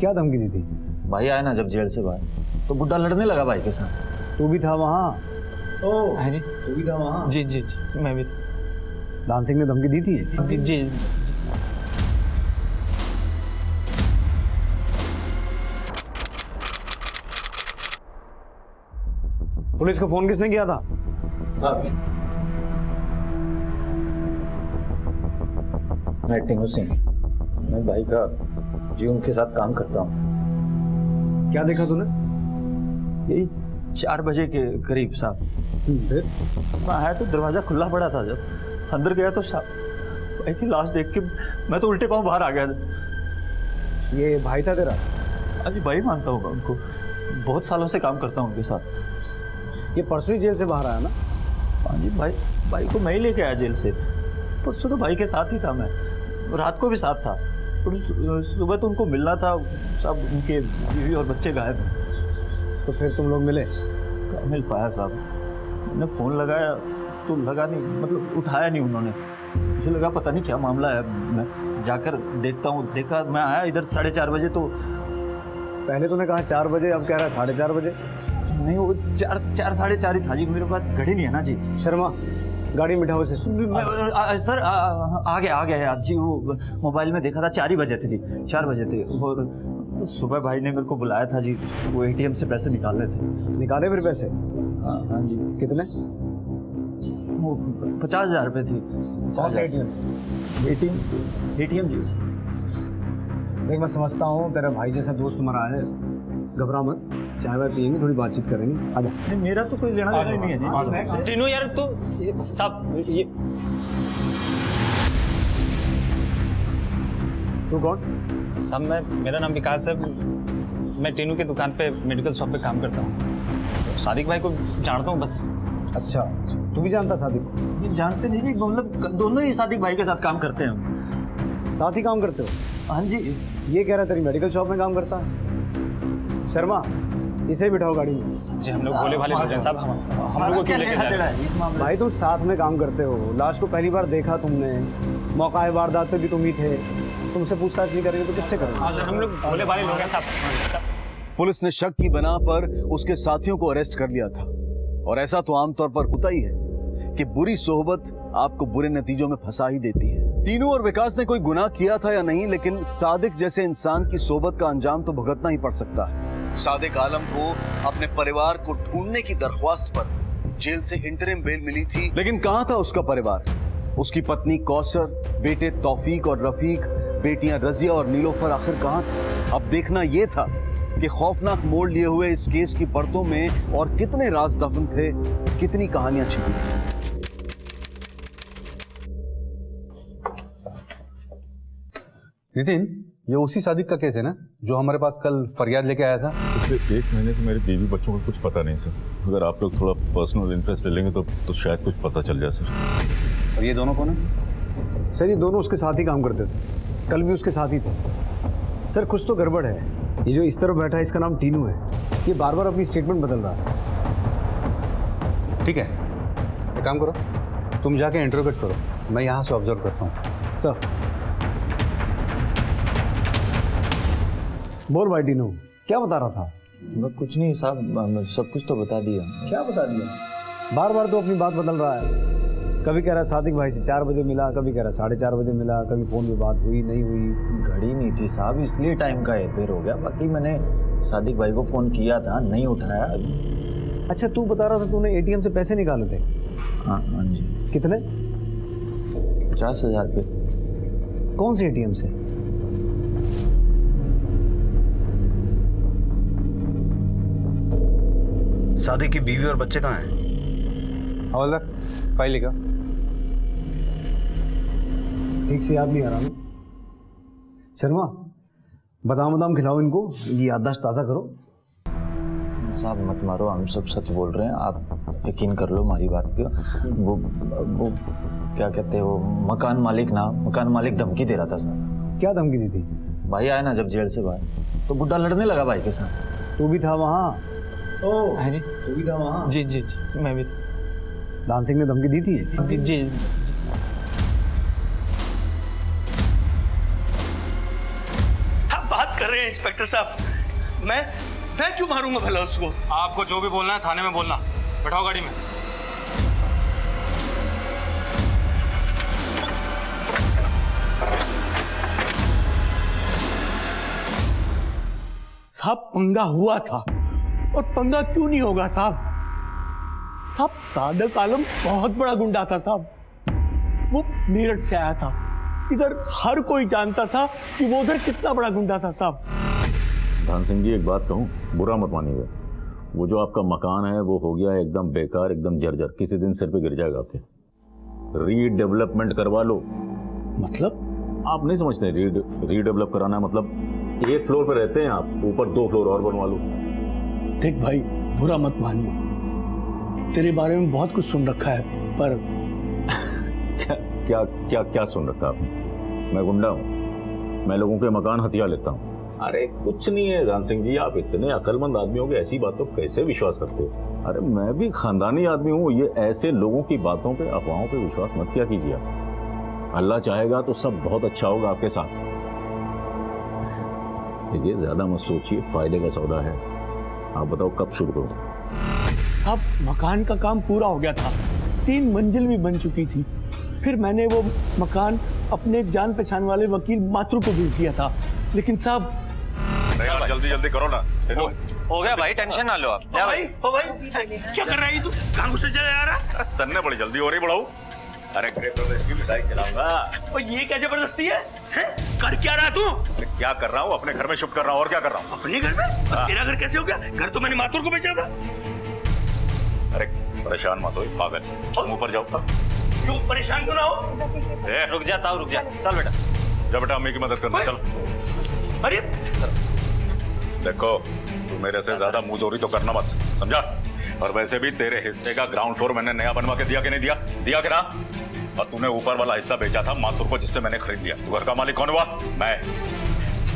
क्या धमकी दी थी? भाई आया ना जब जेल से बाहर तो बुड्ढा लड़ने लगा भाई के साथ। तू भी था वहाँ? ओह है जी, तू भी था वहाँ? जी जी जी मैं भी दान सिंह ने धमकी दी थी? जी जी। पुलिस को फोन किसने किया था? मैं टिंगू सिंह, मैं भाई का जी उनके साथ काम करता हूँ। क्या देखा तूने? यही 4 बजे के करीब साहब। फिर? मैं आया तो दरवाजा खुला पड़ा था, जब अंदर गया तो साहब भाई की लाश देख के मैं तो उल्टे पांव बाहर आ गया। ये भाई था तेरा? अजी भाई मानता हूँ उनको, बहुत सालों से काम करता हूँ उनके साथ। ये परसों ही जेल से बाहर आया ना? हाँ जी, भाई को मैं ही लेके आया जेल से। परसों तो भाई के साथ ही था मैं, रात को भी साथ था, और सुबह तो उनको मिलना था। सब उनके बीवी और बच्चे गायब हैं। तो फिर तुम लोग मिले? कहाँ मिल पाया साहब, मैंने फ़ोन लगाया तो लगा नहीं, मतलब उठाया नहीं उन्होंने। मुझे लगा पता नहीं क्या मामला है, मैं जाकर देखता हूँ। देखा, मैं आया इधर 4:30 बजे तो। पहले तूने कहा 4 बजे, अब कह रहा है 4:30 बजे? नहीं, वो 4 साढ़े 4 ही था जी। मेरे पास घड़ी नहीं है ना जी। शर्मा, गाड़ी में बिठाओ इसे। सर आ गया आज जी। वो मोबाइल में देखा था 4 ही बजे थे, 4 बजे थे। और सुबह भाई ने मेरे को बुलाया था जी, वो एटीएम से पैसे निकालने थे। निकाले फिर पैसे? हाँ जी। कितने? वो 50,000 रुपये थी। कौन सा एटीएम? एटीएम जी। देख, मैं समझता हूँ तेरा भाई जैसा दोस्त तुम्हारा है, घबरा मत, चाय वाय पियेंगे, थोड़ी बातचीत करेंगे। आजा। नहीं, मेरा तो कोई लेना देना नहीं है जी। टीनू यार तू साहब ये तू कौन? साहब मेरा नाम विकास है। मैं टीनू की दुकान पे मेडिकल शॉप पे काम करता हूँ। सादिक भाई को जानता हूँ बस। अच्छा, तू भी जानता सादिक को? ये जानते नहीं जी, मतलब दोनों ही सादिक भाई के साथ काम करते हैं। साथ ही काम करते हो? हाँ जी। ये कह रहा तेरी मेडिकल शॉप में काम करता है। शर्मा, इसे बिठाओ गाड़ी में। जी हम लोग भोले भाले लोग हैं साहब, हम लोग को क्यों लेके जा रहे हैं? भाई तुम साथ में काम करते हो, लाश को पहली बार देखा तुमने, मौका वारदात पे भी तुम ही थे, तुमसे पूछताछ नहीं करेंगे तो किससे करेंगे? हम लोग भोले भाले लोग हैं साहब। पुलिस ने शक की बना पर उसके साथियों को अरेस्ट कर लिया था, और ऐसा तो आमतौर पर होता ही है कि बुरी सोहबत आपको बुरे नतीजों में फंसा ही देती है। तीनू और विकास ने कोई गुनाह किया था या नहीं, लेकिन सादिक जैसे इंसान की सोहबत का अंजाम तो भुगतना ही पड़ सकता है। सादिक आलम को अपने परिवार को ढूंढने की दरख्वास्त पर जेल से इंटरिम बेल मिली थी, लेकिन कहां था उसका परिवार? उसकी पत्नी कौसर, बेटे तौफीक और रफीक, बेटियां रजिया और नीलोफर आखिर कहां थे? अब देखना यह था कि खौफनाक मोड़ लिए हुए इस केस की परतों में और कितने राज दफन थे, कितनी कहानियां छिपी थी। नितिन, ये उसी सादिक का केस है ना जो हमारे पास कल फरियाद लेके आया था? पिछले 1 महीने से मेरे बीवी बच्चों को कुछ पता नहीं सर। अगर आप लोग थोड़ा पर्सनल इंटरेस्ट ले लेंगे तो शायद कुछ पता चल जाए सर। और ये दोनों कौन है? सर, ये दोनों उसके साथ ही काम करते थे, कल भी उसके साथ ही थे। सर, कुछ तो गड़बड़ है। ये जो इस तरफ बैठा है, इसका नाम टीनू है, ये बार बार अपनी स्टेटमेंट बदल रहा है। ठीक है, एक काम करो, तुम जाके इंटरोगेट करो, मैं यहाँ से ऑब्जर्व करता हूँ। सर, बोल भाई टीनू, क्या बता रहा था? मैं कुछ नहीं साहब, सब कुछ तो बता दिया। क्या बता दिया? बार बार तो अपनी बात बदल रहा है। कभी कह रहा है सादिक भाई से 4 बजे मिला, कभी कह रहा है 4:30 बजे मिला, कभी फोन पे बात हुई नहीं हुई। घड़ी नहीं थी साहब, इसलिए टाइम का हेरफेर हो गया। बाकी मैंने सादिक भाई को फोन किया था, नहीं उठाया। अच्छा, तू बता रहा था तूने एटीएम से पैसे निकाले थे? हाँ जी। कितने? 50,000 रुपये। कौन से एटीएम से? सादिक की बीवी और बच्चे कहाँ हैं? हवलदार, फाइल लिखा। ठीक से याद नहीं आ रहा ना। शर्मा, बादाम खिलाओ इनको, ये याददाश्त ताज़ा करो। साहब मत मारो, हम सब सच बोल रहे हैं, आप यकीन कर लो हमारी बात पे। वो क्या कहते हैं, वो मकान मालिक धमकी दे रहा था साहब। क्या धमकी दी थी? भाई आया ना जब जेल से बाहर तो बुड्ढा लड़ने लगा भाई के साथ। तू भी था वहाँ? ओह है जी, तू भी था वहाँ? जी जी जी मैं भी दान सिंह ने धमकी दी थी? जी जी। हम बात कर रहे हैं इंस्पेक्टर साहब? मैं क्यों मारूंगा भला उसको? आपको जो भी बोलना है थाने में बोलना। बैठाओ गाड़ी में। साहब पंगा हुआ था, और पंगा क्यों नहीं होगा साहब? साहब सादिक आलम बहुत बड़ा गुंडा था साहब। वो मेरठ से आया था, इधर हर कोई जानता था कि वो उधर कितना बड़ा गुंडा था साहब। धान सिंह जी एक बात कहूँ, बुरा मत मानिएगा, वो जो आपका मकान है वो हो गया है एकदम बेकार, एकदम जर्जर, किसी दिन सिर पे गिर जाएगा आपके। रीडेवलपमेंट करवा लो। मतलब आप नहीं समझते? रीडेवलप कराना है मतलब एक फ्लोर पे रहते हैं आप, ऊपर 2 फ्लोर और बनवा लो। देख भाई, बुरा मत मानियो, तेरे बारे में बहुत कुछ सुन रखा है, पर क्या क्या क्या क्या सुन रखा आपने? मैं गुंडा हूँ? मैं लोगों के मकान हथिया लेता हूँ? अरे कुछ नहीं है धान सिंह जी, आप इतने अक्लमंद आदमी हो, ऐसी बातों पर कैसे विश्वास करते हो? अरे मैं भी खानदानी आदमी हूँ, ये ऐसे लोगों की बातों पे, अफवाहों पे विश्वास मत किया कीजिए आप। अल्लाह चाहेगा तो सब बहुत अच्छा होगा आपके साथ। देखिए ज्यादा मत सोचिए, फायदे का सौदा है। आप बताओ कब शुरू करूँ? साहब मकान का काम पूरा हो गया था, 3 मंजिल भी बन चुकी थी। फिर मैंने वो मकान अपने जान पहचान वाले वकील मातृ को भेज दिया था, लेकिन साहब जल्दी जल्दी करो ना। हो गया भाई, टेंशन ना लो आप। भाई क्या कर रहा है तू? कहाँ घुसे चला जा रहा? तन्ने बड़ी जल्दी हो रही बढ़ाऊ। अरे की मिठाई खिलाऊंगा। और ये क्या जबरदस्ती है? कर क्या रहा तू? क्या कर रहा हूँ? अपने घर में शिफ्ट कर रहा हूँ, और क्या कर रहा हूँ? अपने घर में? तेरा घर कैसे हो गया? घर तो मैंने मातुर को बेचा था। अरे परेशान मत हो पागल, तुम ऊपर जाओ। क्यों परेशान क्यों ना हो? रुक जा ताऊ, रुक जा। चल बेटा, जा बेटा, अम्मी की मदद करना चल। अरे देखो तू मेरे से ज्यादा मुंह जोरी तो करना मत, समझा? और वैसे भी तेरे हिस्से का ग्राउंड फ्लोर मैंने नया बनवा के दिया कि नहीं दिया? दिया कि ना? और तूने ऊपर वाला हिस्सा बेचा था माथुर को, जिससे मैंने खरीद लिया। तू घर का मालिक कौन हुआ? मैं।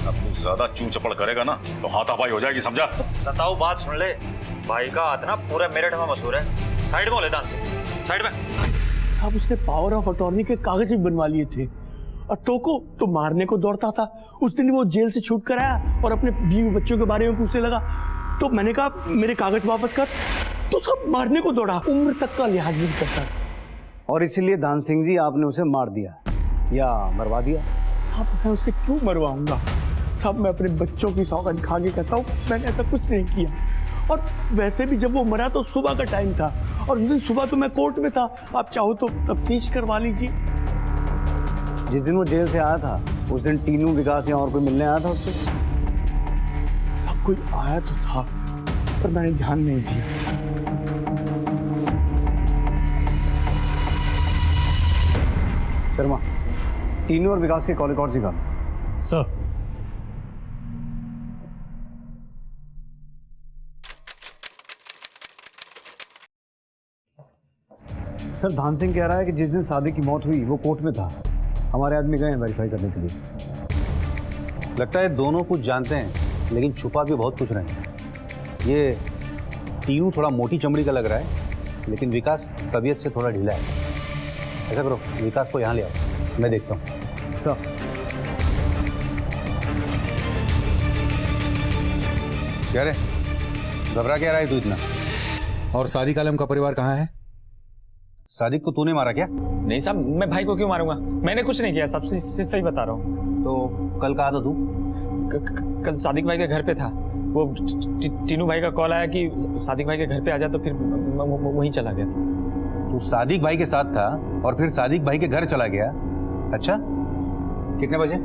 अब तू ज्यादा चूं चपड़ करेगा ना तो हाथापाई हो जाएगी, समझा? ताऊ बात सुन ले, भाई का हाथ ना पूरे मेरठ में मशहूर है। साइड में हो ले दान से, साइड में। साहब उसने पावर ऑफ अटॉर्नी के कागज भी बनवा लिए थे, और टोको तो मारने को दौड़ता था। उस दिन वो जेल से छूट कर आया और अपने बीवी बच्चों के बारे में पूछने लगा, तो मैंने कहा मेरे कागज वापस कर, तो सब मारने को दौड़ा। उम्र तक का लिहाज नहीं करता। और इसीलिए दान सिंह जी आपने उसे मार दिया या मरवा दिया? साहब मैं उसे क्यों मरवाऊंगा? साहब मैं अपने बच्चों की सौगंध खा के कहता हूँ, मैंने ऐसा कुछ नहीं किया। और वैसे भी जब वो मरा तो सुबह का टाइम था, और उस दिन सुबह तो मैं कोर्ट में था। आप चाहो तो तफ्तीश करवा लीजिए। जिस दिन वो जेल से आया था उस दिन टीनू, विकास या और कोई मिलने आया था उससे? सब कोई आया तो था, पर मैंने ध्यान नहीं दिया। शर्मा, टीनू और विकास के कॉल रिकॉर्ड निकाल। सर सर धान सिंह कह रहा है कि जिस दिन सादिक की मौत हुई वो कोर्ट में था। हमारे आदमी गए हैं वेरीफाई करने के लिए। लगता है दोनों कुछ जानते हैं लेकिन छुपा भी बहुत कुछ रहे हैं। ये टीनू थोड़ा मोटी चमड़ी का लग रहा है, लेकिन विकास तबीयत से थोड़ा ढीला है। ऐसा करो, विकास को यहाँ ले आओ, मैं देखता हूँ। सर क्या रे, घबरा क्या रहा है तू इतना? और सादिक आलम का परिवार कहाँ है? सादिक को तूने मारा क्या? नहीं साहब, मैं भाई को क्यों मारूंगा? मैंने कुछ नहीं किया, सबसे सही बता रहा हूँ। तो कल कहा था तू? कल सादिक भाई के घर पे था। वो टीनू भाई का कॉल आया कि सादिक भाई के घर पे आ जा, तो फिर वहीं चला गया था। तू सादिक भाई के साथ था और फिर सादिक भाई के घर चला गया? अच्छा, कितने बजे?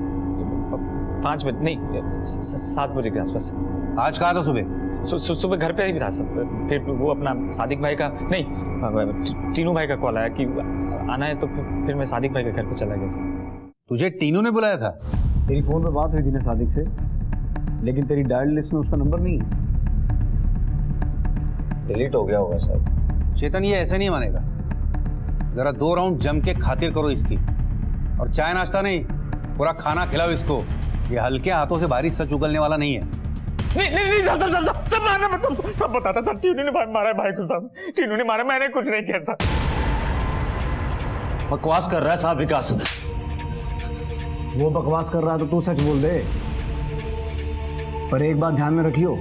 5 बजे नहीं, 7 बजे के आसपास। आज कहा था सुबह? सुबह घर पे ही था सब। फिर वो अपना सादिक भाई का नहीं, टीनू भाई का कॉल आया कि आना है, तो फिर मैं सादिक भाई के घर पे चला गया। तुझे टीनू ने बुलाया था? तेरी फोन पे बात हुई थी ना सादिक से, लेकिन तेरी डायल लिस्ट में उसका नंबर नहीं है। डिलीट हो गया होगा सर। चेतन, ये ऐसे नहीं मानेगा। जरा 2 राउंड जम के खातिर करो इसकी, और चाय नाश्ता नहीं, पूरा खाना खिलाओ इसको। ये हल्के हाथों से बारिश सच उगलने वाला नहीं है। नहीं सब मारा मत, सब बताता सर। टीनू ने मारा है भाई को, सब टीनू ने मारा, मैंने कुछ नहीं किया सर। बकवास कर रहा है साहब विकास। वो बकवास कर रहा है तो तू सच बोल दे। पर एक बात ध्यान में रखियो,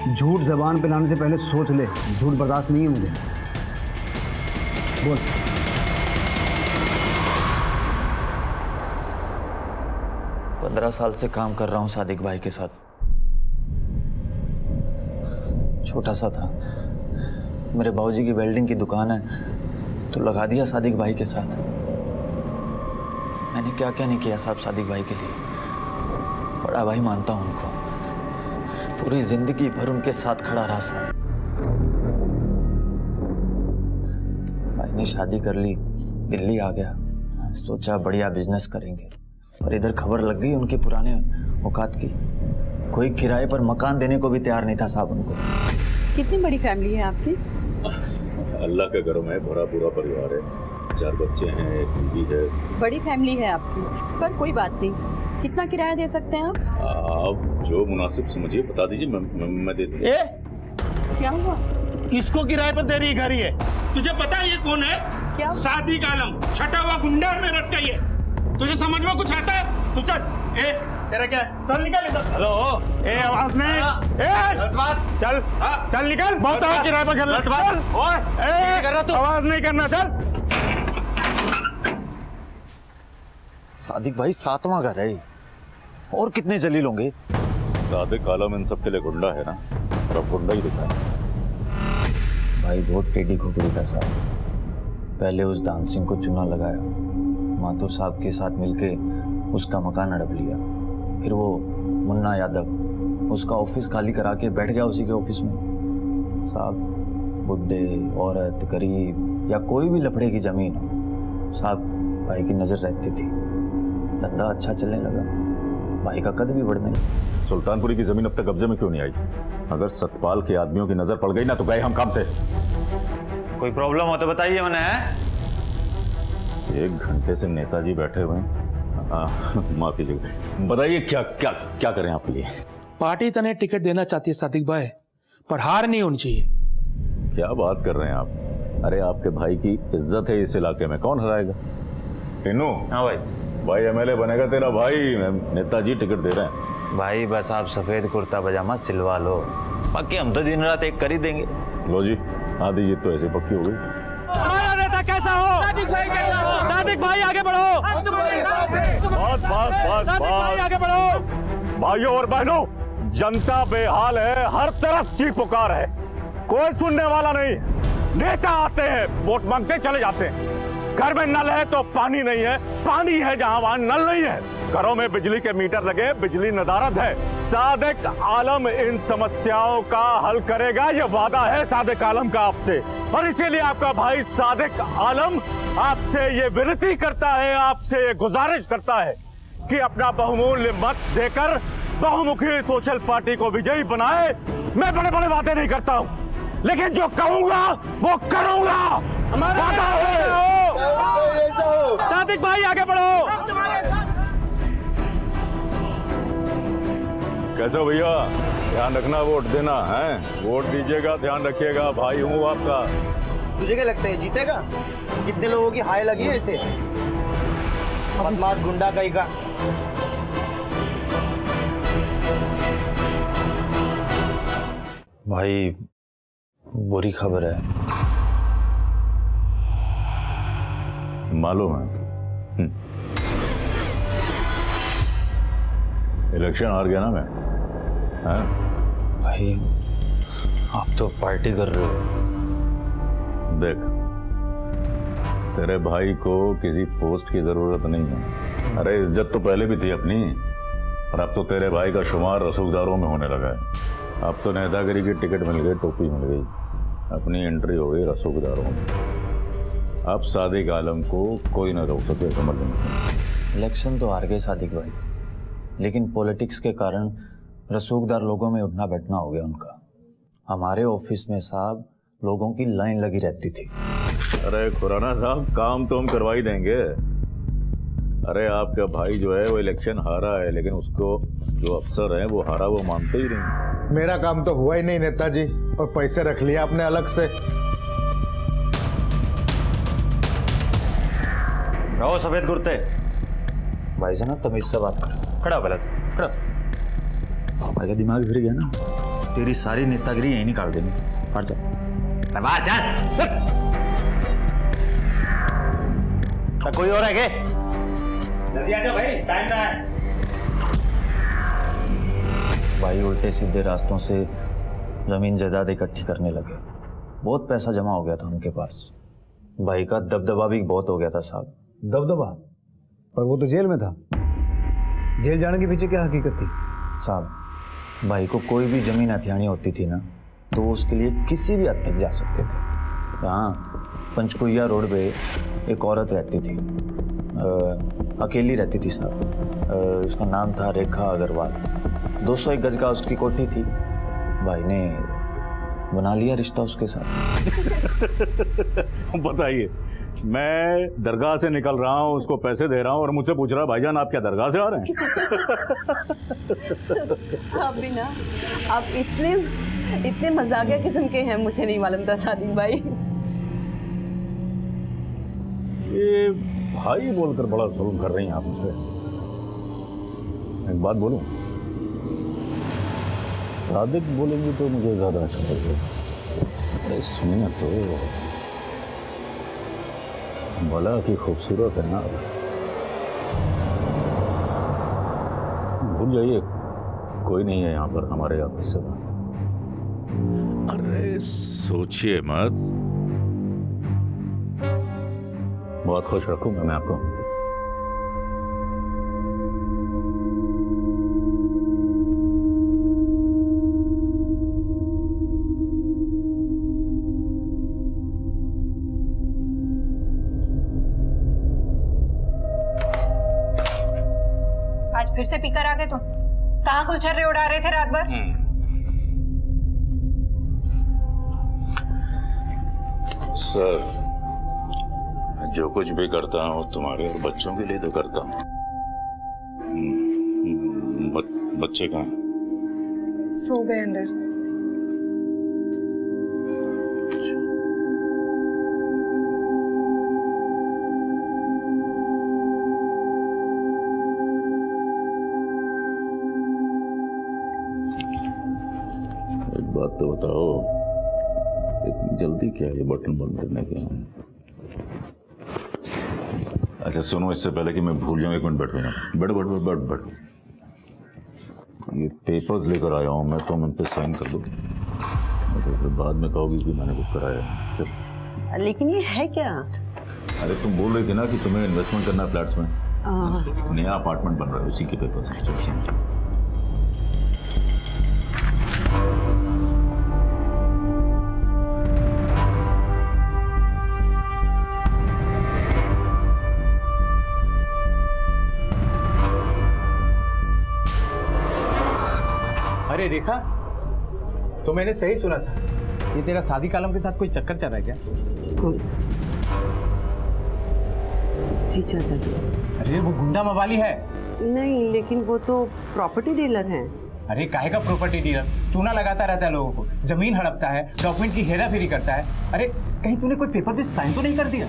झूठ जबान पे लाने से पहले सोच ले, झूठ बर्दाश्त नहीं है मुझे। बोल। 15 साल से काम कर रहा हूँ सादिक भाई के साथ। छोटा सा था, मेरे बाबूजी की वेल्डिंग की दुकान है तो लगा दिया सादिक भाई के साथ। मैंने क्या क्या नहीं किया साहब सादिक भाई के लिए। बड़ा भाई मानता हूँ उनको, पूरी जिंदगी भर उनके साथ खड़ा रहा साहब। भाई ने शादी कर ली, दिल्ली आ गया, सोचा बढ़िया बिजनेस करेंगे, पर इधर खबर लग गई उनके पुराने औकात की। कोई किराए पर मकान देने को भी तैयार नहीं था साहब उनको। कितनी बड़ी फैमिली है आपकी? अल्लाह के घरों में भरा पूरा परिवार है, 4 बच्चे हैं, एक बीवी है। बड़ी फैमिली है आपकी, पर कोई बात नहीं। कितना किराया दे सकते हैं आप? आप जो मुनासिब समझिए बता दीजिए, मैं दे दूँगा। क्या हुआ? किसको किराए पर दे रही घर ये? तुझे पता है ये कौन है? क्या? सादिक आलम, छठा हुआ गुंडा है मेरठ का ये। तुझे समझ में कुछ आता है? तू चल। तेरा क्या है? चल निकल इधर। हेलो, आवाज नहीं। चल चल निकल। बहुत आवाज किराए पर कर चल। आवाज नहीं करना, चल। सादिक भाई 7वां घर है, और कितने जलील होंगे। सादिक आलम इन सब के लिए गुंडा है ना, और अब गुंडा ही दिखा है। भाई बहुत टेढ़ी खोपड़ी था साहब। पहले उस दान सिंह को चुना लगाया, माथुर साहब के साथ मिलके उसका मकान हड़प लिया। फिर वो मुन्ना यादव उसका ऑफिस खाली करा के बैठ गया उसी के ऑफिस में। साहब बुड्ढे, औरत, गरीब या कोई भी लफड़े की जमीन हो, साहब भाई की नज़र रहती थी। धंधा अच्छा चलने लगा, भाई का कद भी बढ़ने लगा। सुल्तानपुरी की जमीन अब तक कब्जे में क्यों नहीं आई? अगर सतपाल के आदमियों की नजर पड़ गई ना तो गए हम काम से। कोई प्रॉब्लम हो तो बताइए मैंने। 1 घंटे से नेताजी बैठे हुए हैं। माफ कीजिएगा, बताइए क्या क्या क्या करें आपके लिए? पार्टी तने टिकट देना चाहती है सादिक भाई, पर हार नहीं होनी चाहिए। क्या बात कर रहे हैं आप? अरे आपके भाई की इज्जत है इस इलाके में, कौन हराएगा? टीनू। हाँ भाई। भाई एमएलए बनेगा तेरा भाई, नेताजी टिकट दे रहे हैं। भाई बस आप सफेद कुर्ता पजामा सिलवा लो, बाकी हम तो दिन रात एक कर ही देंगे। लो जी, आधी जीत तो ऐसे पक्की हो गई। हमारा नेता कैसा हो? सादिक भाई कैसा हो? सादिक भाई आगे बढ़ो। बस सादिक भाई आगे बढ़ो। भाइयों और बहनों, जनता बेहाल है, हर तरफ चीख पुकार है, कोई सुनने वाला नहीं। नेता आते हैं, वोट मांगते चले जाते हैं। घर में नल है तो पानी नहीं है, पानी है जहां वहां नल नहीं है। घरों में बिजली के मीटर लगे, बिजली नदारद है। सादिक आलम इन समस्याओं का हल करेगा, ये वादा है सादिक आलम का आपसे। और इसीलिए आपका भाई सादिक आलम आपसे ये विनती करता है, आपसे ये गुजारिश करता है कि अपना बहुमूल्य मत देकर बहुमुखी सोशल पार्टी को विजयी बनाए। मैं बड़े बड़े वादे नहीं करता हूं, लेकिन जो कहूंगा वो करूंगा। हमारा वादा है। सादिक भाई आगे बढ़ो। कैसे हो भैया? ध्यान रखना, वोट देना है, वोट दीजिएगा, ध्यान रखिएगा, भाई हूँ आपका। तुझे क्या लगता है जीतेगा? कितने लोगों की हाय लगी है इसे, बदमाश गुंडा कहीं का। भाई बुरी खबर है। मालूम है, इलेक्शन हार गया ना मैं। भाई आप तो पार्टी कर रहे हो। देख, तेरे भाई को किसी पोस्ट की जरूरत नहीं है। अरे इज्जत तो पहले भी थी अपनी, और अब तो तेरे भाई का शुमार रसूखदारों में होने लगा है। अब तो नेतागिरी की टिकट मिल गई, टोपी मिल गई, अपनी एंट्री हो गई रसूखदारों में। अब सादिक आलम को कोई न रोक सके, समझ नहीं। इलेक्शन तो हार गए सादिक भाई, लेकिन पॉलिटिक्स के कारण रसूखदार लोगों में उठना बैठना हो गया उनका। हमारे ऑफिस में साहब लोगों की लाइन लगी रहती थी। अरे खुराना साहब, काम तो हम करवा ही देंगे। अरे आपका भाई जो है वो इलेक्शन हारा है, लेकिन उसको जो अफसर है वो हारा वो मानते ही नहीं। मेरा काम तो हुआ ही नहीं नेताजी, और पैसे रख लिया आपने अलग से। रहो सफेद कुर्ते। भाई साहब तमीज से बात करो। खड़ा हो पहले, खड़ा। पापा का दिमाग फिर गया ना, तेरी सारी नेतागिरी यहीं निकाल देंगे। हट जा, बाहर चल। कोई और है क्या? जल्दी आ जाओ भाई, टाइम ना है। भाई उल्टे सीधे रास्तों से जमीन जायदाद इकट्ठी करने लगे। बहुत पैसा जमा हो गया था उनके पास। भाई का दबदबा भी बहुत हो गया था साहब। दबदबा? पर वो तो जेल में था। जेल जाने के पीछे क्या हकीकत थी? साहब भाई को कोई भी जमीन हथियानी होती थी ना, तो उसके लिए किसी भी हद तक जा सकते थे। यहाँ पंचकुइया रोड पे एक औरत रहती थी, अकेली रहती थी साहब। उसका नाम था रेखा अग्रवाल। 201 गज का उसकी कोठी थी। भाई ने बना लिया रिश्ता उसके साथ। बताइए, मैं दरगाह से निकल रहा हूँ, उसको पैसे दे रहा हूँ और मुझसे पूछ रहा है भाईजान आप क्या दरगाह से आ रहे हैं? आप भी ना, आप इतने मजाकिया किस्म के हैं, मुझे नहीं मालूम था सादिक भाई। ये भाई बोलकर बड़ा जुल्म कर रही हैं आप मुझे। एक बात बोलूं, सादिक बोलेंगे तो मुझे ज्यादा अच्छा लगेगा। अरे सुनिए तो, भला की खूबसूरत है ना, भूल जाइए, कोई नहीं है यहाँ पर हमारे ऑफिस से। अरे सोचिए मत, बहुत खुश रखूंगा मैं आपको। आज फिर से पीकर आ गए तुम? कहाँ गुलछर्रे उड़ा रहे थे रात भर? सर, जो कुछ भी करता हूँ तुम्हारे और बच्चों के लिए तो करता हूँ। बच्चे कहाँ? सो गए अंदर। एक बात तो बताओ, इतनी जल्दी क्या ये बटन बंद करने के? अच्छा सुनो, इससे पहले कि मैं भूल जाऊं, एक मिनट बैठो यहाँ। बैठ। ये पेपर्स लेकर आया हूँ मैं, तुम इन पे साइन कर दो, तो फिर बाद में कहोगी कि मैंने कुछ कराया। चल। लेकिन ये है क्या? अरे तुम बोल रही थी ना कि तुम्हें इन्वेस्टमेंट करना है फ्लैट्स में। नया अपार्टमेंट बन रहा है, उसी के पेपर्स। अरे रेखा, तो मैंने सही सुना था, ये तेरा सादिक आलम के साथ कोई चक्कर चल रहा है क्या? जी चाचा जी। अरे वो गुंडा मवाली है। नहीं, लेकिन वो तो प्रॉपर्टी डीलर हैं। अरे काहे का प्रॉपर्टी डीलर? चूना लगाता रहता है लोगों को, जमीन हड़पता है, डॉक्यूमेंट की हेराफेरी करता है। अरे कहीं तूने कोई पेपर पे साइन तो नहीं कर दिया?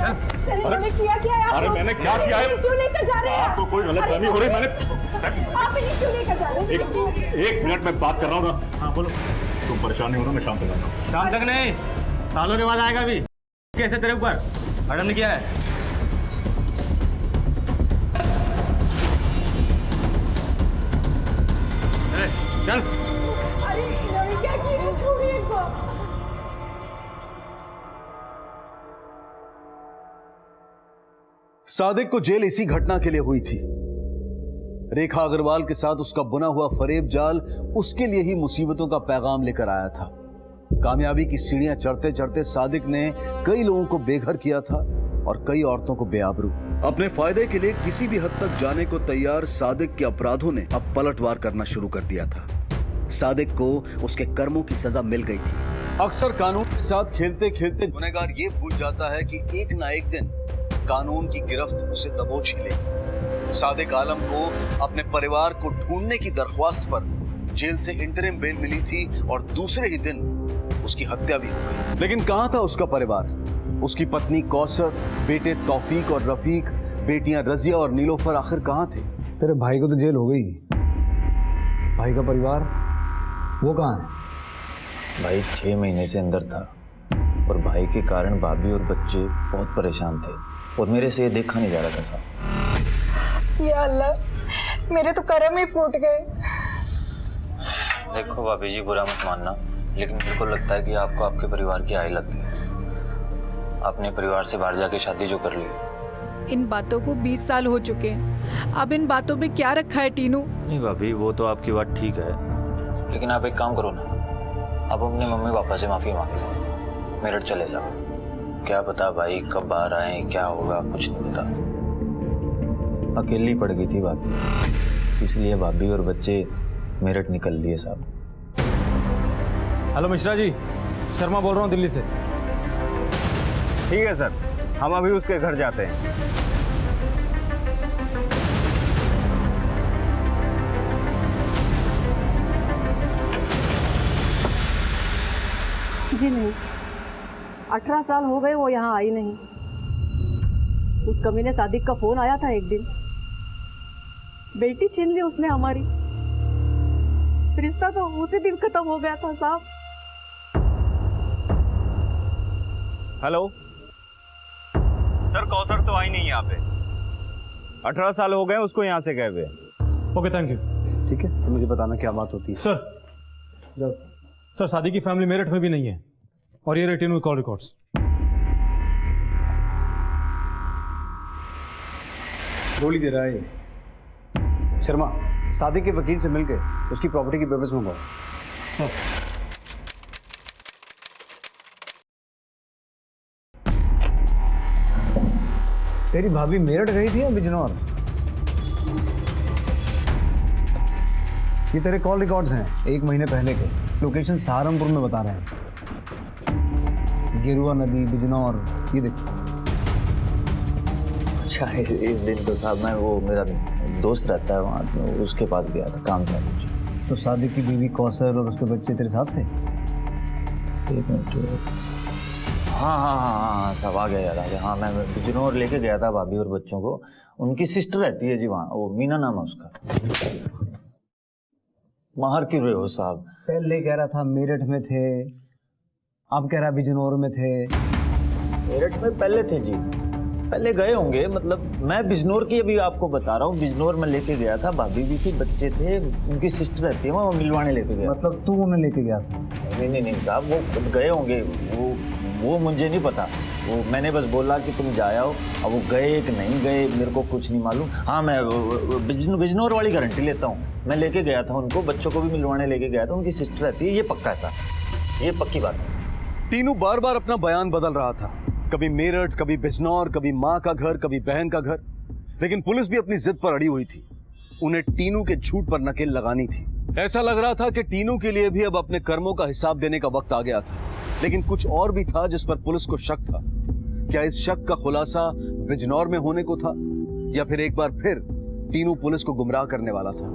मैंने किया क्या है? अरे मैंने क्या किया है? क्यों लेकर जा रहे हैं? आपको कोई गलतफहमी हो रही? मैंने आप इन्हें क्यों लेकर जा रहे हैं? एक मिनट में बात कर रहा हूँ ना। हाँ बोलो। तुम परेशान नहीं हो ना, मैं शाम तक आता हूँ। शाम तक नहीं, सालों के बाद आएगा भी। कैसे तेरे ऊपर मैडम ने किया है? चल। अरे इन्होंने क्या किया? छोड़िए इनको। सादिक को जेल इसी घटना के लिए हुई थी। रेखा अग्रवाल के साथ उसका बुना हुआ फरेब जाल उसके लिए ही मुसीबतों का पैगाम लेकर आया था। कामयाबी की सीढ़ियां चढ़ते चढ़ते सादिक ने कई लोगों को बेघर किया था और कई औरतों को बेआबरू। अपने फायदे के लिए किसी भी हद तक जाने को तैयार सादिक के अपराधों ने अब पलटवार करना शुरू कर दिया था। सादिक को उसके कर्मों की सजा मिल गई थी। अक्सर कानून के साथ खेलते खेलते गुनहगार ये भूल जाता है कि एक ना एक दिन कानून की गिरफ्त उसे दबोच ही लेगी। सादिक आलम को अपने परिवार को ढूंढने की दरख्वास्त पर जेल से इंटरिम बेल मिली थी और दूसरे ही दिन उसकी हत्या भी हो गई। लेकिन कहां था उसका परिवार? उसकी पत्नी कौसर, बेटे तौफीक और रफीक, बेटियां रजिया और नीलोफर आखिर कहां थे? तेरे भाई को तो जेल हो गई, भाई का परिवार वो कहाँ है? भाई 6 महीने से अंदर था और भाई के कारण भाभी और बच्चे बहुत परेशान थे और मेरे से ये देखा नहीं जा रहा था साहब। या अल्लाह, मेरे तो कर्म ही फूट गए। देखो भाभी जी, बुरा मत मानना, लेकिन मेरे को लगता है कि आपको आपके परिवार की आय लग गई। अपने परिवार से बाहर जाके शादी जो कर ली। इन बातों को 20 साल हो चुके हैं। अब इन बातों में क्या रखा है टीनू? नहीं भाभी, वो तो आपकी बात ठीक है, लेकिन आप एक काम करो ना, आप अपने मम्मी पापा से माफ़ी मांग लो, मेरठ चले जाओ। क्या पता भाई कब बाहर आए, क्या होगा, कुछ नहीं पता। अकेली पड़ गई थी भाभी, इसलिए भाभी और बच्चे मेरठ निकल लिए साहब। हेलो मिश्रा जी, शर्मा बोल रहा हूँ दिल्ली से। ठीक है सर, हम अभी उसके घर जाते हैं। जी नहीं, 18 साल हो गए वो यहाँ आई नहीं। उस कमीने सादिक का फोन आया था एक दिन, बेटी छीन ली उसने हमारी। रिश्ता तो उसी दिन खत्म हो गया था साहब। हेलो सर, कौसर तो आई नहीं यहाँ पे। 18 साल हो गए उसको यहाँ से गए हुए। Okay, thank you. ठीक है, तो मुझे बताना क्या बात होती है। सर शादी की फैमिली मेरठ में भी नहीं है और ये रहे टीनू कॉल रिकॉर्ड्स। गोली दे रहा है शर्मा, सादिक के वकील से मिलकर उसकी प्रॉपर्टी की पेपर्स मंगवाओ। सर तेरी भाभी मेरठ गई थी या बिजनौर? ये तेरे कॉल रिकॉर्ड्स हैं 1 महीने पहले के। लोकेशन सहारनपुर में बता रहे हैं, गेरुआ नदी, बिजनौर, ये देखो। अच्छा, इस दिन तो साहब मैं, वो मेरा दोस्त रहता है वहाँ, तो उसके पास गया था, काम था कुछ। तो सादिक की बीवी कौसर और उसके बच्चे तेरे साथ थे? 1 मिनट। हाँ सब आ गया, याद आ गया। हाँ, मैं बिजनौर लेके गया था भाभी और बच्चों को। उनकी सिस्टर रहती है जी वहाँ, वो मीना नाम है उसका। माहर क्यों रहे हो साहब? पहले कह रहा था मेरठ में थे, अब कह रहा बिजनौर में थे। मेरठ में पहले थे जी, पहले गए होंगे। मतलब मैं बिजनौर की अभी आपको बता रहा हूँ, बिजनौर में लेके गया था, भाभी भी थी, बच्चे थे, उनकी सिस्टर रहती है वहाँ, मिलवाने लेके गया। मतलब तू उन्हें लेके गया था? नहीं साहब, वो खुद गए होंगे, वो मुझे नहीं पता। वो मैंने बस बोला कि तुम जाओ, अब वो गए कि नहीं गए मेरे को कुछ नहीं मालूम। हाँ, मैं बिजनौर वाली गारंटी लेता हूँ, मैं लेके गया था उनको, बच्चों को भी मिलवाने लेके गया था, उनकी सिस्टर रहती है, ये पक्का है साहब, ये पक्की बात है। तीनू बार बार अपना बयान बदल रहा था, कभी मेरठ, कभी बिजनौर, कभी माँ का घर, कभी बहन का घर, लेकिन पुलिस भी अपनी जिद पर अड़ी हुई थी। उन्हें टीनू के झूठ पर नकेल लगानी थी। ऐसा लग रहा था कि टीनू के लिए भी अब अपने कर्मों का हिसाब देने का वक्त आ गया था, लेकिन कुछ और भी था जिस पर पुलिस को शक था। क्या इस शक का खुलासा बिजनौर में होने को था, या फिर एक बार फिर टीनू पुलिस को गुमराह करने वाला था?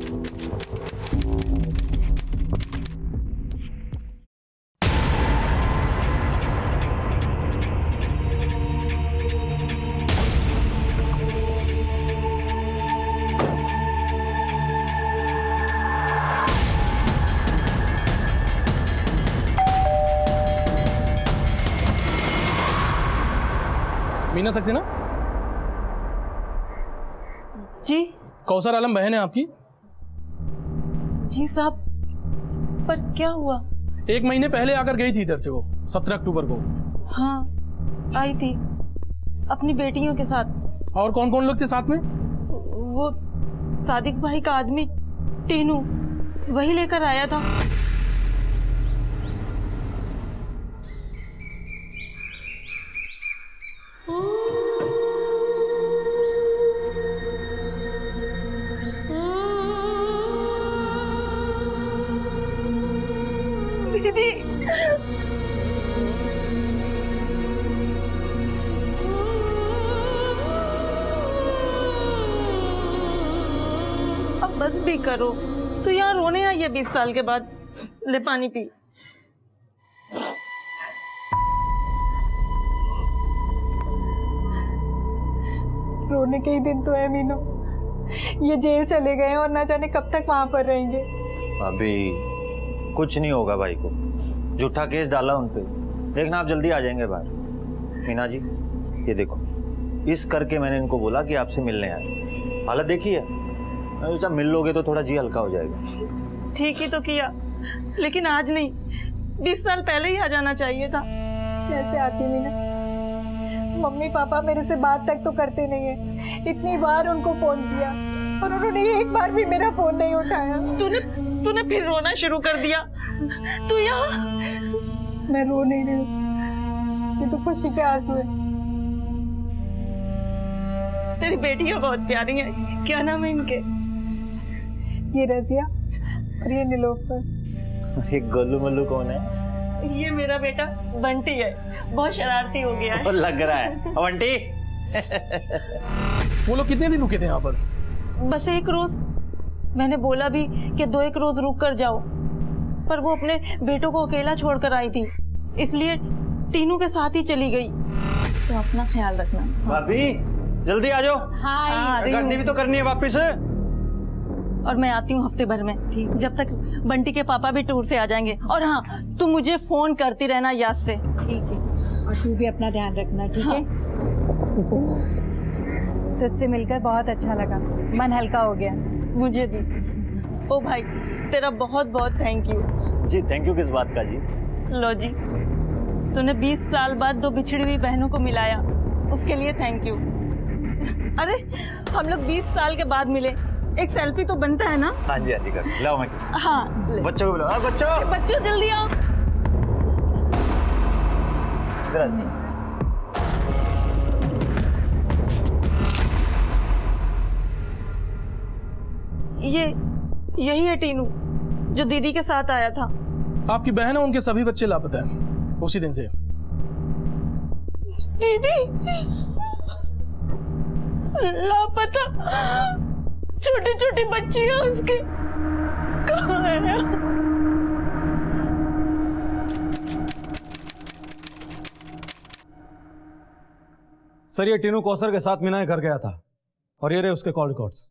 मीना सक्सेना जी? कौसर आलम बहन है आपकी? जी साहब, पर क्या हुआ? 1 महीने पहले आकर गई थी इधर से वो, 17 अक्टूबर को। हाँ, आई थी अपनी बेटियों के साथ। और कौन कौन लोग थे साथ में? वो सादिक भाई का आदमी टीनू, वही लेकर आया था। दीदी, अब बस भी करो। तो यहाँ रोने आई है 20 साल के बाद। ले पानी पी। रोने के ही दिन तो है मीनू, ये जेल चले गए हैं और ना जाने कब तक वहां पर रहेंगे। अभी कुछ नहीं होगा भाई को, झूठा केस डाला उन पे, देखना आप जल्दी आ जाएंगे बाहर। मीना जी ये देखो, इस करके मैंने इनको बोला कि आपसे मिलने आए। हालत देखिए, मैं सोचा मिल लोगे तो थोड़ा जी हल्का हो जाएगा। ठीक ही तो किया, लेकिन आज नहीं, 20 साल पहले ही आ जाना चाहिए था। कैसे आती मीना? मम्मी पापा मेरे से बात तक तो करते नहीं है। इतनी बार उनको फोन किया और उन्होंने एक बार भी मेरा फोन नहीं उठाया। तूने फिर रोना शुरू कर दिया। तू यहाँ? मैं रो नहीं रही हूँ, ये तो खुशी के आंसू है। तेरी बेटियां बहुत प्यारी हैं, क्या नाम है इनके? ये रजिया और ये नीलोफर। ये गोलू मल्लू कौन है? ये मेरा बेटा बंटी है, बहुत शरारती हो गया है। लग रहा है बंटी। वो लोग कितने दिन रुके थे यहाँ पर? बस 1 रोज। मैंने बोला भी कि 2-1 रोज रुक कर जाओ, पर वो अपने बेटों को अकेला छोड़कर आई थी, इसलिए टीनू के साथ ही चली गई। तो अपना ख्याल रखना। भाभी जल्दी आ जाओ। हाँ, गाड़ी भी तो करनी है वापस। और मैं आती हूँ हफ्ते भर में, ठीक? जब तक बंटी के पापा भी टूर से आ जाएंगे। और हाँ, तू मुझे फोन करती रहना याद से। ठीक है, और तू भी अपना ध्यान रखना, ठीक है? तुझसे मिलकर बहुत अच्छा लगा, मन हल्का हो गया। मुझे भी। ओ भाई, तेरा बहुत बहुत थैंक यू। जी थैंक यू किस बात का जी? लो जी, तूने 20 साल बाद 2 बिछड़ी हुई बहनों को मिलाया, उसके लिए थैंक यू। अरे हम लोग 20 साल के बाद मिले, एक सेल्फी तो बनता है ना? हाँ जी कर लाओ। मैं हाँ, बच्चों को बुलाओ। बच्चों जल्दी आओ। यही है टीनू, जो दीदी के साथ आया था। आपकी बहन है, उनके सभी बच्चे लापता हैं उसी दिन से। दीदी लापता, छोटी छोटी बच्ची है उसकी, कहाँ है? सर ये टीनू कौसर के साथ मीना के घर गया था और ये रहे उसके कॉल रिकॉर्ड्स।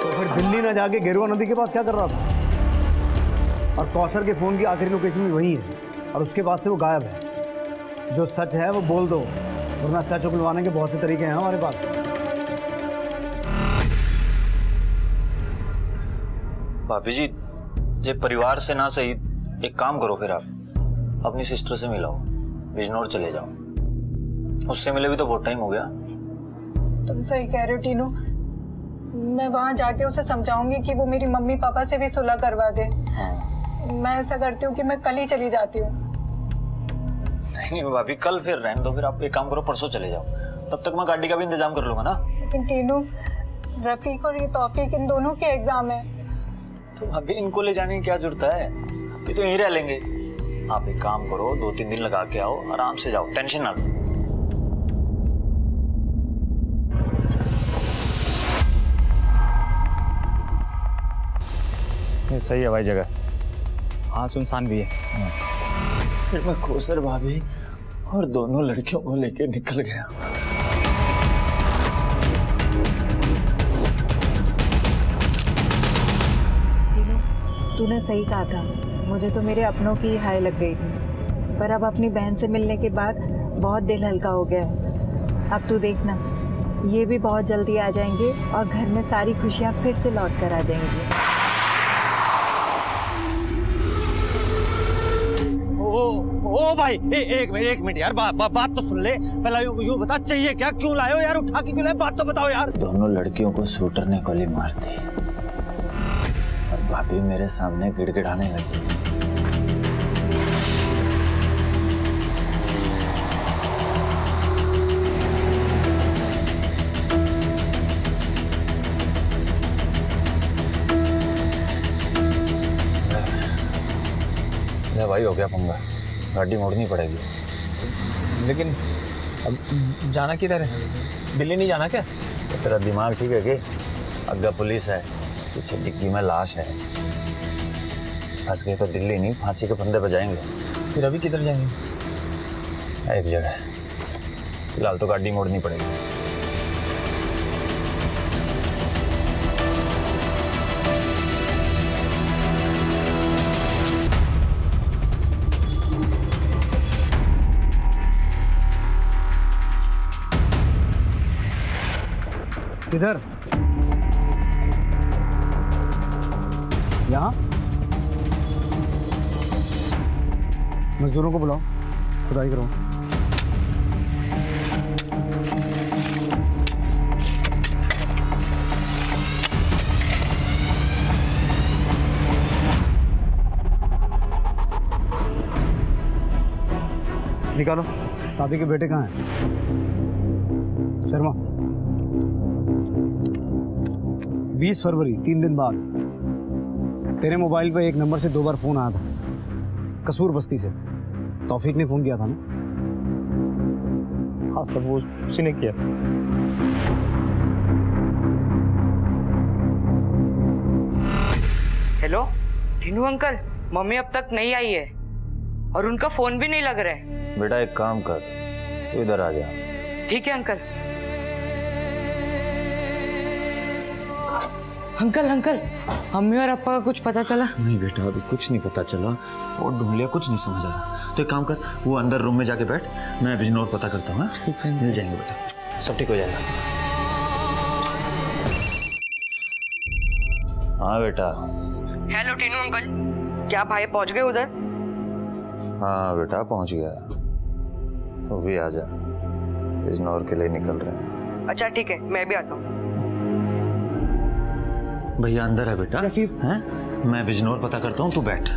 तो फिर दिल्ली ना जाके गेरुआ नदी के पास क्या कर रहा था? और कौसर के फोन की आखिरी लोकेशन भी वही है और उसके बाद से वो गायब है। जो सच है वो बोल दो, वरना सच उगलवाने के बहुत से तरीके हैं हमारे पास। भाभी जी ये परिवार से ना सही, एक काम करो फिर आप अपनी सिस्टर से मिलाओ, बिजनौर चले जाओ। उससे मिले भी तो बहुत टाइम हो गया। तुम सही कह रहे हो टीनू, मैं वहां जाके उसे समझाऊंगी कि वो मेरी मम्मी पापा से भी सुलह करवा दे। मैं ऐसा करती हूँ कि मैं कल ही चली जाती हूँ। नहीं भाभी कल फिर रहने दो, फिर आप एक काम करो परसों चले जाओ, तब तक मैं गाड़ी का भी इंतजाम कर लूंगा ना। लेकिन टीनू, रफीक और ये तौफीक इन दोनों के एग्जाम है। तो भाभी इनको ले जाने की क्या जरूरत है, ये तो यहीं रह लेंगे। आप एक काम करो 2-3 दिन लगा के आओ, आराम से जाओ, टेंशन ना लो। ये सही है भाई जगह, हाँ सुनसान भी है। फिर मैं कौसर भाभी और दोनों लड़कियों को लेकर निकल गया। तूने सही कहा था, मुझे तो मेरे अपनों की हाय लग गई थी, पर अब अपनी बहन से मिलने के बाद बहुत दिल हल्का हो गया है। अब तू देखना, ये भी बहुत जल्दी आ जाएंगे और घर में सारी खुशियाँ फिर से लौट कर आ जाएंगी। ओ भाई एक मिनट यार, बात तो सुन ले। पहले यूँ बता चाहिए क्या, क्यों लाए हो यार, उठा के क्यों लाए, बात तो बताओ यार। दोनों लड़कियों को शूटर ने गोली मार दी और भाभी मेरे सामने गिड़गिड़ाने लगी। भाई हो गया पंगा, गाड़ी मोड़नी पड़ेगी। लेकिन अब जाना किधर है? दिल्ली नहीं जाना क्या? तो तेरा दिमाग ठीक है कि अग्गा पुलिस है, पीछे डिग्गी में लाश है, फंस गए तो दिल्ली नहीं फांसी के फंदे पे जाएंगे। फिर अभी किधर जाएंगे? एक जगह, फिलहाल तो गाड़ी मोड़नी पड़ेगी। किधर? यहाँ? मजदूरों को बुलाओ, खुदाई करो। निकालो। सादी के बेटे कहाँ हैं? शर्मा, 20 फरवरी 3 दिन बाद तेरे मोबाइल पे एक नंबर से 2 बार फोन आया था, कसूर बस्ती से। तौफीक ने फोन किया था ना? हाँ सर, वो उसी ने किया। हेलो टीनू अंकल, मम्मी अब तक नहीं आई है और उनका फोन भी नहीं लग रहा है। बेटा एक काम कर, तू इधर आ जा। ठीक है अंकल। अंकल अंकल, मम्मी और पापा का कुछ पता चला? नहीं बेटा, अभी कुछ नहीं पता चला और ढूंढ लिया, कुछ नहीं समझ आ रहा। तो एक काम कर, वो अंदर रूम में जाके बैठ, मैं बिजनौर पता करता हूँ। ठीक है, मिल जाएंगे बेटा, सब ठीक हो जाएगा। हाँ बेटा। हेलो टीनू अंकल, क्या भाई पहुंच गए उधर? हाँ बेटा पहुंच गया, तो भी आ जा, बिजनौर के लिए निकल रहे हैं। अच्छा ठीक है, मैं भी आता हूँ। भैया अंदर है बेटा, हैं? मैं बिजनौर पता करता हूँ, तू बैठ।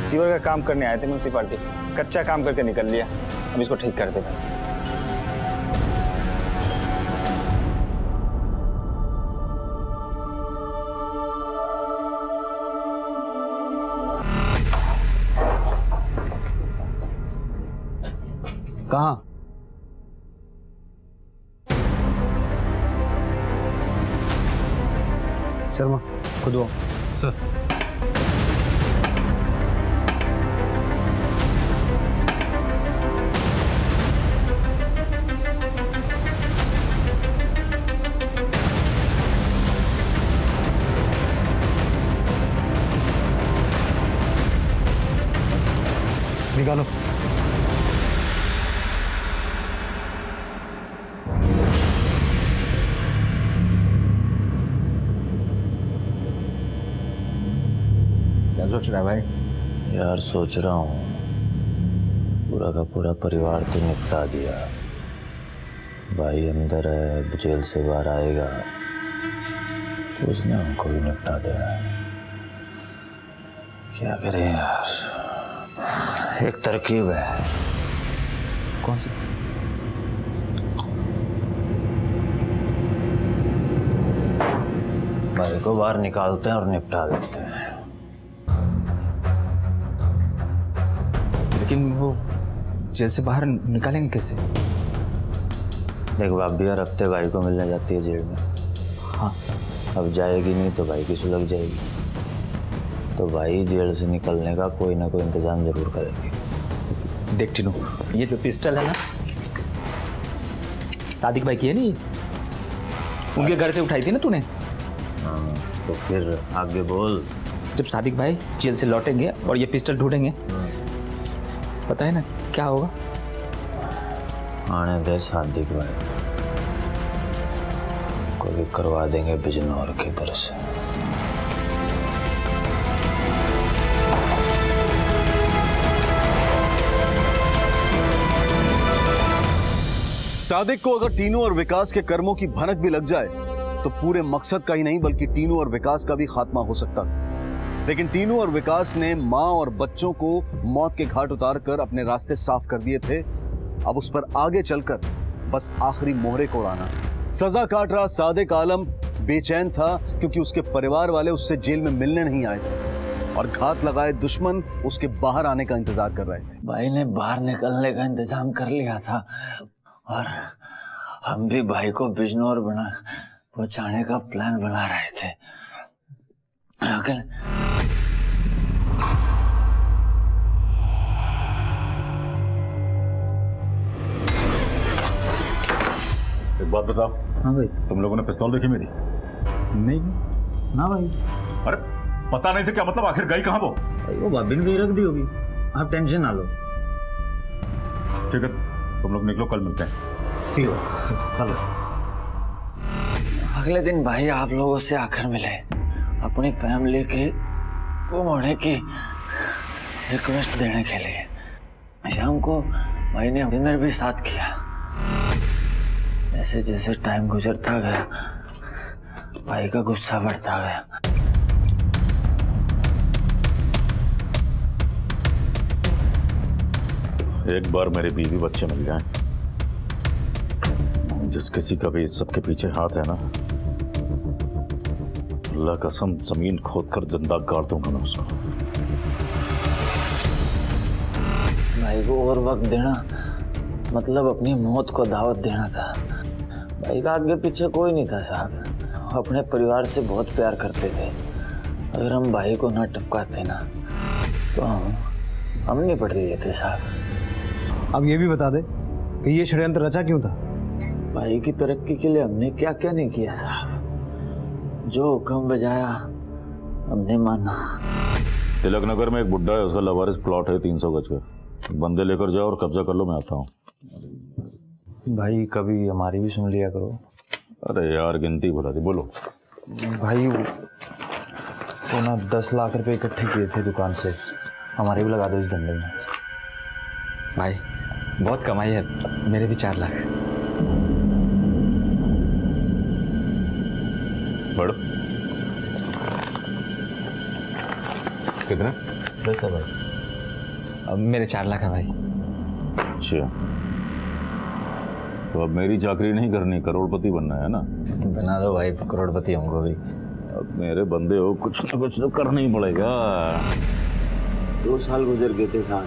सीवर का काम करने आए थे म्यूनसिपालिटी, कच्चा काम करके निकल लिया, अब इसको ठीक कर देना। कहाँ? शर्मा, खुद आओ। सर। निकालो। क्या सोच रहा है भाई? यार सोच रहा हूँ, पूरा का पूरा परिवार तो निपटा दिया, भाई अंदर है, अब जेल से बाहर आएगा तो उसने हमको भी निपटा देना है। क्या करें यार, एक तरकीब है। कौन सी? भाई को बाहर निकालते हैं और निपटा देते हैं। लेकिन वो जेल से बाहर निकालेंगे कैसे? देख भाभी हर हफ्ते भाई को मिलने जाती है जेल में। हाँ। अब जाएगी नहीं तो भाई की सुलग जाएगी, तो भाई जेल से निकलने का कोई ना कोई इंतजाम जरूर करेंगे। देख टीनू, ये जो पिस्टल है ना, सादिक भाई की है नहीं, उनके घर से उठाई थी ना तूने? हाँ, तो फिर आगे बोल। जब सादिक भाई जेल से लौटेंगे और ये पिस्टल ढूंढेंगे, पता है ना क्या होगा? आने दे सादिक भाई को भी करवा देंगे बिजनौर के दर से। सादिक को अगर टीनू और विकास के कर्मों की भनक भी लग जाए तो पूरे मकसद का ही नहीं बल्कि टीनू और विकास का भी खात्मा हो सकता था। लेकिन टीनू और विकास ने मां और बच्चों को मौत के घाट उतारकर अपने रास्ते साफ कर दिए थे। अब उस पर आगे चलकर बस आखिरी मोहरे को उड़ाना। सजा काट रहा सादिक आलम बेचैन था क्योंकि उसके परिवार वाले उससे जेल में मिलने नहीं आए थे और घात लगाए दुश्मन उसके बाहर आने का इंतजार कर रहे थे। भाई ने बाहर निकलने का इंतजाम कर लिया था और हम भी भाई को बिजनौर पहुंचाने का प्लान बना रहे थे। अगर एक बात बताओ। हाँ भाई। तुम लोगों ने पिस्तौल देखी मेरी? नहीं ना भाई। अरे पता नहीं से क्या मतलब, आखिर गई कहाँ वो? भाई वो भाभी ने कहीं रख दी होगी, आप टेंशन ना लो। ठीक है, तुम लोग निकलो, कल मिलते हैं। ठीक है, कल। अगले दिन भाई आप लोगों से आकर मिले, अपनी फैमिली के गुम होने की रिक्वेस्ट देने के लिए। शाम को भाई ने डिनर भी साथ किया। जैसे जैसे टाइम गुजरता गया भाई का गुस्सा बढ़ता गया। एक बार मेरे बीवी बच्चे मिल जाएं, जिस किसी का भी इस सब के पीछे हाथ है ना, अल्लाह कसम जमीन खोदकर जिंदा गाड़ दूंगा मैं उसको। भाई को और वक्त देना मतलब अपनी मौत को दावत देना था। भाई का आगे पीछे कोई नहीं था साहब, अपने परिवार से बहुत प्यार करते थे। अगर हम भाई को ना टपकाते ना तो हम नहीं पढ़ लिए थे साहब। अब ये भी बता दे कि ये षड्यंत्र रचा क्यों था? भाई की तरक्की के लिए हमने क्या क्या नहीं किया साहब। जो हुक्म बजाया हमने माना। तिलक नगर में एक बुड्ढा है, उसका लवारिस प्लॉट है 300 गज का। बंदे लेकर जाओ और कब्जा कर लो, मैं आता हूँ। भाई कभी हमारी भी सुन लिया करो। अरे यार गिनती भुला दी, बोलो। भाई वो ना 10 लाख रुपए इकट्ठे किए थे दुकान से, हमारे भी लगा दो इस धंधे में। भाई बहुत कमाई है, मेरे भी 4 लाख। बढ़ कितने? 10 है भाई। अब मेरे 4 लाख है भाई। अच्छा, तो अब मेरी चाकरी नहीं करनी, करोड़पति बनना है ना? बना दो भाई करोड़पति हमको भी। अब मेरे बंदे हो, कुछ ना कुछ तो करना ही पड़ेगा। 2 साल गुजर गए थे साथ,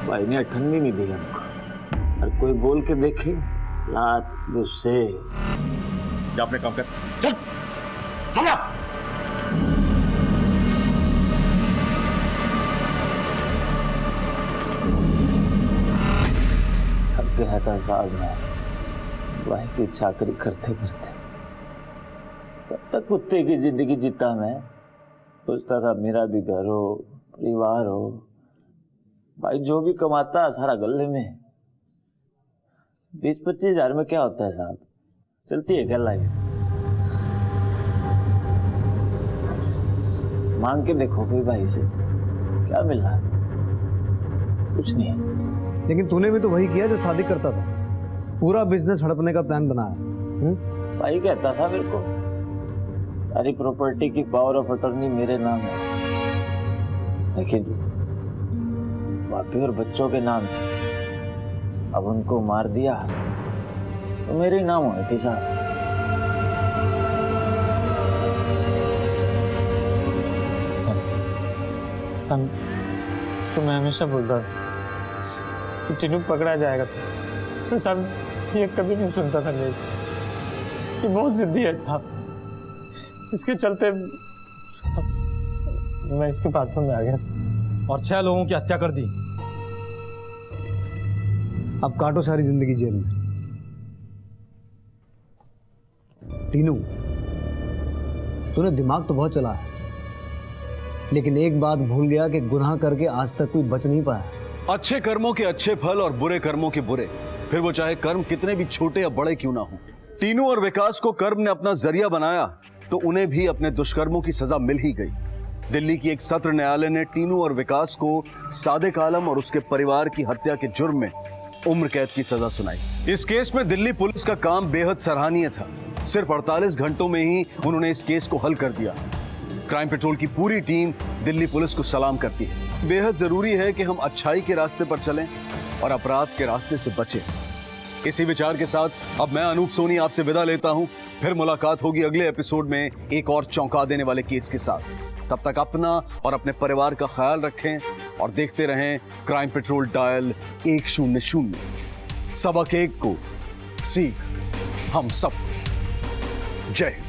भाई ने अठन्नी नहीं दी हमको। और कोई बोल के देखे लात गुस्से। जा अपने काम कर, चल चला। अब गया था साहब मैं भाई की चाकरी करते करते। कब तक कुत्ते की जिंदगी जीता मैं। सोचता था मेरा भी घर हो, परिवार हो। भाई जो भी कमाता सारा गले में। 20-25 हजार में क्या होता है साहब, चलती है क्या लाइफ? मांग के देखो कोई भाई से, क्या मिल रहा है? कुछ नहीं। लेकिन तूने भी तो वही किया जो सादिक करता था, पूरा बिजनेस हड़पने का प्लान बनाया। भाई कहता था मेरे को सारी प्रॉपर्टी की पावर ऑफ अटॉर्नी मेरे नाम है, लेकिन भाभी और बच्चों के नाम थी। अब उनको मार दिया तो मेरे ही नाम होने थी साहब। इसको मैं हमेशा बोलता था कि टीनू पकड़ा जाएगा, तो साहब ये कभी नहीं सुनता था मेरी। ये बहुत जिद्दी है साहब, इसके चलते मैं इसके बातों में आ गया और 6 लोगों की हत्या कर दी। अब काटो सारी जिंदगी जेल में। टीनू, तूने दिमाग तो बहुत चला है, लेकिन एक बात भूल गया कि गुनाह करके आज तक कोई बच नहीं पाया। अच्छे कर्मों के अच्छे फल और बुरे कर्मों के बुरे, फिर वो चाहे कर्म कितने भी छोटे या बड़े क्यों ना हो। टीनू और विकास को कर्म ने अपना जरिया बनाया तो उन्हें भी अपने दुष्कर्मों की सजा मिल ही गई। दिल्ली की एक सत्र न्यायालय ने टीनू और विकास को सादिक आलम और उसके परिवार की हत्या के जुर्म में उम्र कैद की सजा सुनाई। इस केस में दिल्ली पुलिस का काम बेहद सराहनीय था। सिर्फ 48 घंटों में ही उन्होंने इस केस को हल कर दिया। क्राइम पेट्रोल की पूरी टीम दिल्ली पुलिस को सलाम करती है। बेहद जरूरी है कि हम अच्छाई के रास्ते पर चलें और अपराध के रास्ते से बचें। इसी विचार के साथ अब मैं अनूप सोनी आपसे विदा लेता हूं। फिर मुलाकात होगी अगले एपिसोड में एक और चौंका देने वाले केस के साथ। तब तक अपना और अपने परिवार का ख्याल रखें और देखते रहें क्राइम पेट्रोल डायल 100। सबक एक को सीख हम सब। जय हिंद।